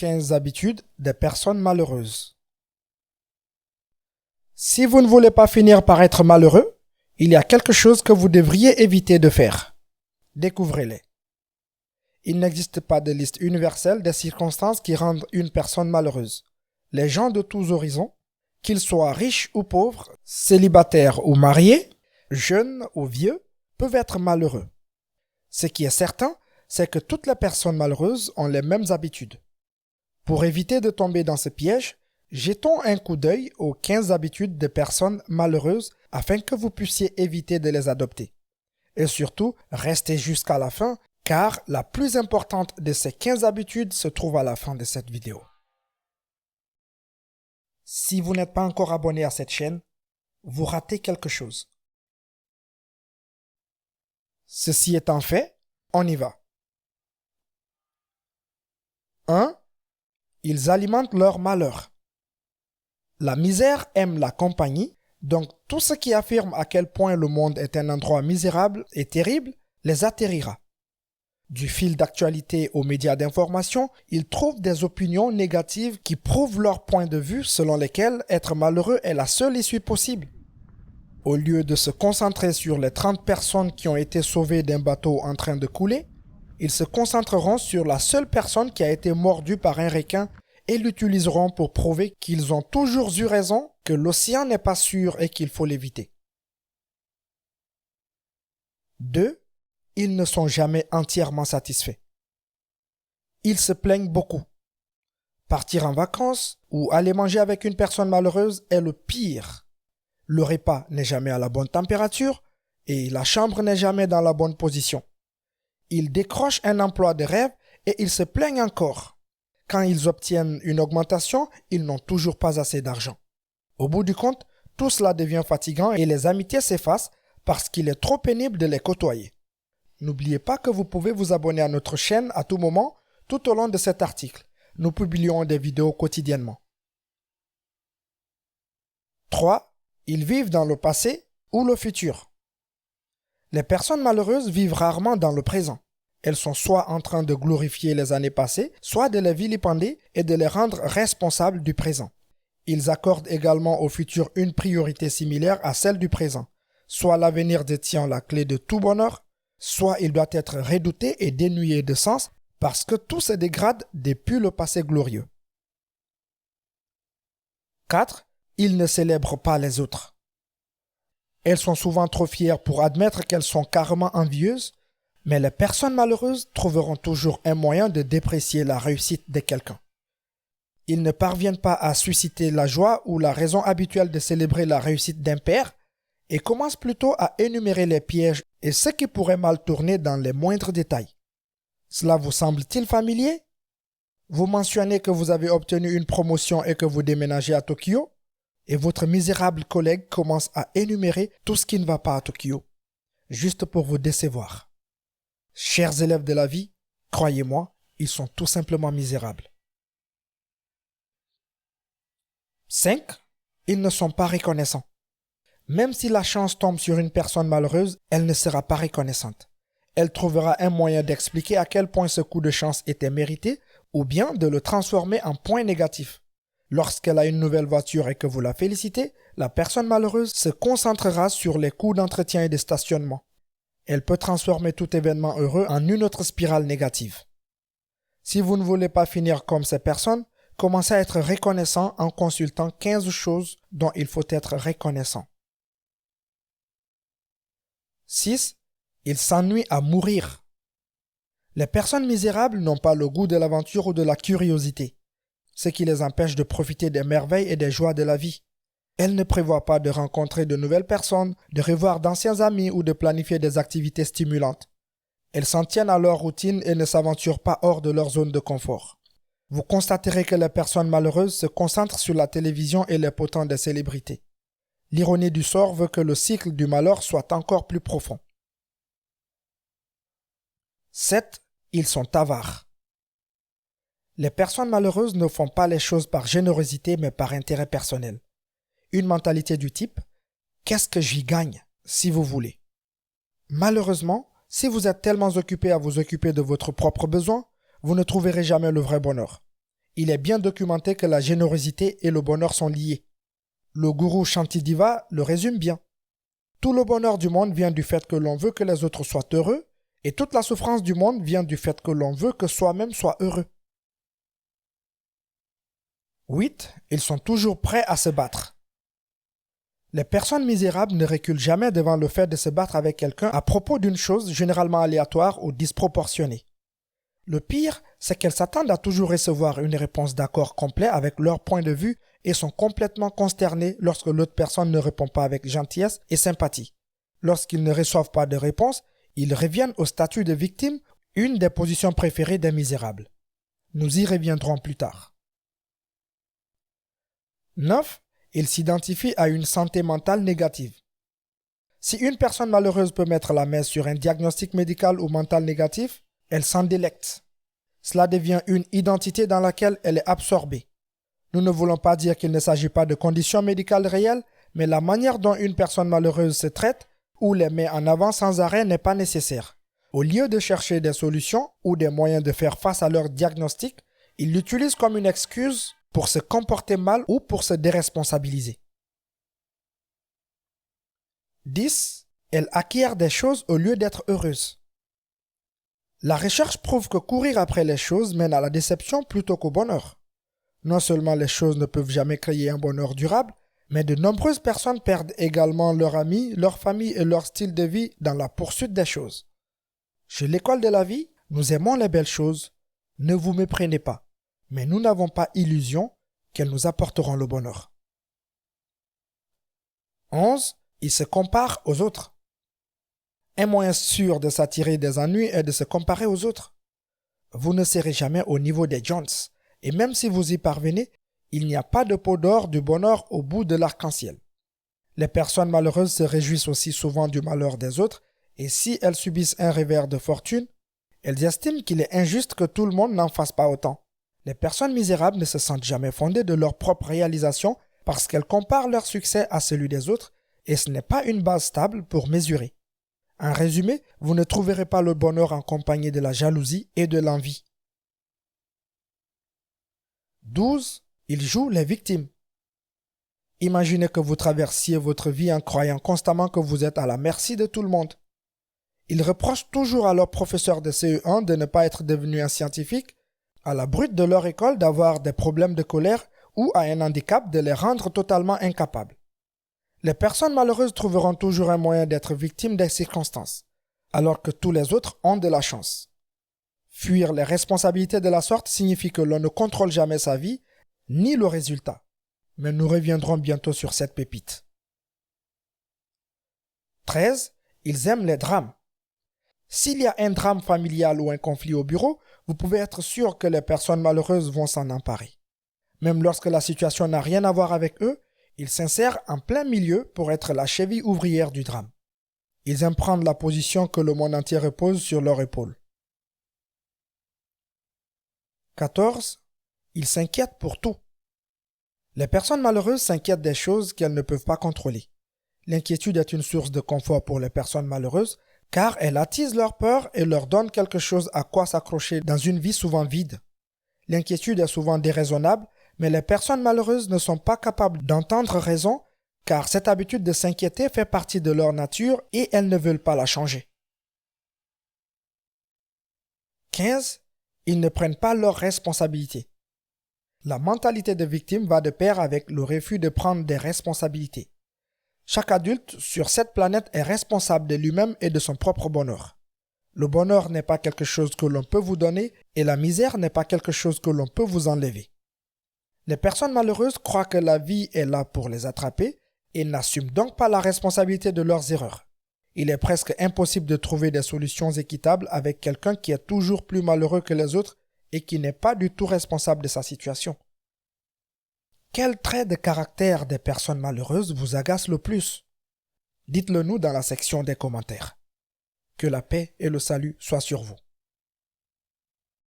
15 habitudes des personnes malheureuses. Si vous ne voulez pas finir par être malheureux, il y a quelque chose que vous devriez éviter de faire. Découvrez-les. Il n'existe pas de liste universelle des circonstances qui rendent une personne malheureuse. Les gens de tous horizons, qu'ils soient riches ou pauvres, célibataires ou mariés, jeunes ou vieux, peuvent être malheureux. Ce qui est certain, c'est que toutes les personnes malheureuses ont les mêmes habitudes. Pour éviter de tomber dans ce piège, jetons un coup d'œil aux 15 habitudes des personnes malheureuses afin que vous puissiez éviter de les adopter. Et surtout, restez jusqu'à la fin, car la plus importante de ces 15 habitudes se trouve à la fin de cette vidéo. Si vous n'êtes pas encore abonné à cette chaîne, vous ratez quelque chose. Ceci étant fait, on y va. 1. Ils alimentent leur malheur. La misère aime la compagnie, donc tout ce qui affirme à quel point le monde est un endroit misérable et terrible les atterrira. Du fil d'actualité aux médias d'information, ils trouvent des opinions négatives qui prouvent leur point de vue selon lesquels être malheureux est la seule issue possible. Au lieu de se concentrer sur les 30 personnes qui ont été sauvées d'un bateau en train de couler, ils se concentreront sur la seule personne qui a été mordue par un requin et l'utiliseront pour prouver qu'ils ont toujours eu raison, que l'océan n'est pas sûr et qu'il faut l'éviter. 2. Ils ne sont jamais entièrement satisfaits. Ils se plaignent beaucoup. Partir en vacances ou aller manger avec une personne malheureuse est le pire. Le repas n'est jamais à la bonne température et la chambre n'est jamais dans la bonne position. Ils décrochent un emploi de rêve et ils se plaignent encore. Quand ils obtiennent une augmentation, ils n'ont toujours pas assez d'argent. Au bout du compte, tout cela devient fatigant et les amitiés s'effacent parce qu'il est trop pénible de les côtoyer. N'oubliez pas que vous pouvez vous abonner à notre chaîne à tout moment, tout au long de cet article. Nous publions des vidéos quotidiennement. 3. Ils vivent dans le passé ou le futur. Les personnes malheureuses vivent rarement dans le présent. Elles sont soit en train de glorifier les années passées, soit de les vilipender et de les rendre responsables du présent. Ils accordent également au futur une priorité similaire à celle du présent. Soit l'avenir détient la clé de tout bonheur, soit il doit être redouté et dénué de sens parce que tout se dégrade depuis le passé glorieux. 4. Ils ne célèbrent pas les autres. Elles sont souvent trop fières pour admettre qu'elles sont carrément envieuses, mais les personnes malheureuses trouveront toujours un moyen de déprécier la réussite de quelqu'un. Ils ne parviennent pas à susciter la joie ou la raison habituelle de célébrer la réussite d'un père et commencent plutôt à énumérer les pièges et ce qui pourrait mal tourner dans les moindres détails. Cela vous semble-t-il familier? Vous mentionnez que vous avez obtenu une promotion et que vous déménagez à Tokyo, et votre misérable collègue commence à énumérer tout ce qui ne va pas à Tokyo, juste pour vous décevoir. Chers élèves de la vie, croyez-moi, ils sont tout simplement misérables. 5. Ils ne sont pas reconnaissants. Même si la chance tombe sur une personne malheureuse, elle ne sera pas reconnaissante. Elle trouvera un moyen d'expliquer à quel point ce coup de chance était mérité ou bien de le transformer en point négatif. Lorsqu'elle a une nouvelle voiture et que vous la félicitez, la personne malheureuse se concentrera sur les coûts d'entretien et de stationnement. Elle peut transformer tout événement heureux en une autre spirale négative. Si vous ne voulez pas finir comme ces personnes, commencez à être reconnaissant en consultant 15 choses dont il faut être reconnaissant. 6. Ils s'ennuient à mourir. Les personnes misérables n'ont pas le goût de l'aventure ou de la curiosité, ce qui les empêche de profiter des merveilles et des joies de la vie. Elles ne prévoient pas de rencontrer de nouvelles personnes, de revoir d'anciens amis ou de planifier des activités stimulantes. Elles s'en tiennent à leur routine et ne s'aventurent pas hors de leur zone de confort. Vous constaterez que les personnes malheureuses se concentrent sur la télévision et les potents des célébrités. L'ironie du sort veut que le cycle du malheur soit encore plus profond. 7. Ils sont avares. Les personnes malheureuses ne font pas les choses par générosité mais par intérêt personnel. Une mentalité du type « qu'est-ce que j'y gagne ?» si vous voulez. Malheureusement, si vous êtes tellement occupé à vous occuper de votre propre besoin, vous ne trouverez jamais le vrai bonheur. Il est bien documenté que la générosité et le bonheur sont liés. Le gourou Shantideva le résume bien. Tout le bonheur du monde vient du fait que l'on veut que les autres soient heureux, et toute la souffrance du monde vient du fait que l'on veut que soi-même soit heureux. 8. Ils sont toujours prêts à se battre. Les personnes misérables ne reculent jamais devant le fait de se battre avec quelqu'un à propos d'une chose généralement aléatoire ou disproportionnée. Le pire, c'est qu'elles s'attendent à toujours recevoir une réponse d'accord complet avec leur point de vue et sont complètement consternées lorsque l'autre personne ne répond pas avec gentillesse et sympathie. Lorsqu'ils ne reçoivent pas de réponse, ils reviennent au statut de victime, une des positions préférées des misérables. Nous y reviendrons plus tard. 9. Ils s'identifient à une santé mentale négative. Si une personne malheureuse peut mettre la main sur un diagnostic médical ou mental négatif, elle s'en délecte. Cela devient une identité dans laquelle elle est absorbée. Nous ne voulons pas dire qu'il ne s'agit pas de conditions médicales réelles, mais la manière dont une personne malheureuse se traite ou les met en avant sans arrêt n'est pas nécessaire. Au lieu de chercher des solutions ou des moyens de faire face à leur diagnostic, ils l'utilisent comme une excuse pour se comporter mal ou pour se déresponsabiliser. 10. Elle acquiert des choses au lieu d'être heureuse. La recherche prouve que courir après les choses mène à la déception plutôt qu'au bonheur. Non seulement les choses ne peuvent jamais créer un bonheur durable, mais de nombreuses personnes perdent également leurs amis, leur famille et leur style de vie dans la poursuite des choses. Chez l'école de la vie, nous aimons les belles choses. Ne vous méprenez pas, mais nous n'avons pas illusion qu'elles nous apporteront le bonheur. 11. Ils se comparent aux autres. Un moyen sûr de s'attirer des ennuis est de se comparer aux autres. Vous ne serez jamais au niveau des Jones, et même si vous y parvenez, il n'y a pas de pot d'or du bonheur au bout de l'arc-en-ciel. Les personnes malheureuses se réjouissent aussi souvent du malheur des autres, et si elles subissent un revers de fortune, elles estiment qu'il est injuste que tout le monde n'en fasse pas autant. Les personnes misérables ne se sentent jamais fondées de leur propre réalisation parce qu'elles comparent leur succès à celui des autres, et ce n'est pas une base stable pour mesurer. En résumé, vous ne trouverez pas le bonheur en compagnie de la jalousie et de l'envie. 12. Ils jouent les victimes. Imaginez que vous traversiez votre vie en croyant constamment que vous êtes à la merci de tout le monde. Ils reprochent toujours à leur professeur de CE1 de ne pas être devenu un scientifique, à la brute de leur école d'avoir des problèmes de colère ou à un handicap de les rendre totalement incapables. Les personnes malheureuses trouveront toujours un moyen d'être victimes des circonstances, alors que tous les autres ont de la chance. Fuir les responsabilités de la sorte signifie que l'on ne contrôle jamais sa vie, ni le résultat. Mais nous reviendrons bientôt sur cette pépite. 13. Ils aiment les drames. S'il y a un drame familial ou un conflit au bureau, vous pouvez être sûr que les personnes malheureuses vont s'en emparer. Même lorsque la situation n'a rien à voir avec eux, ils s'insèrent en plein milieu pour être la cheville ouvrière du drame. Ils aiment prendre la position que le monde entier repose sur leur épaule. 14. Ils s'inquiètent pour tout. Les personnes malheureuses s'inquiètent des choses qu'elles ne peuvent pas contrôler. L'inquiétude est une source de confort pour les personnes malheureuses car elle attise leur peur et leur donne quelque chose à quoi s'accrocher dans une vie souvent vide. L'inquiétude est souvent déraisonnable, mais les personnes malheureuses ne sont pas capables d'entendre raison car cette habitude de s'inquiéter fait partie de leur nature et elles ne veulent pas la changer. 15. Ils ne prennent pas leurs responsabilités. La mentalité de victime va de pair avec le refus de prendre des responsabilités. Chaque adulte sur cette planète est responsable de lui-même et de son propre bonheur. Le bonheur n'est pas quelque chose que l'on peut vous donner et la misère n'est pas quelque chose que l'on peut vous enlever. Les personnes malheureuses croient que la vie est là pour les attraper et n'assument donc pas la responsabilité de leurs erreurs. Il est presque impossible de trouver des solutions équitables avec quelqu'un qui est toujours plus malheureux que les autres et qui n'est pas du tout responsable de sa situation. Quel trait de caractère des personnes malheureuses vous agace le plus? Dites-le nous dans la section des commentaires. Que la paix et le salut soient sur vous.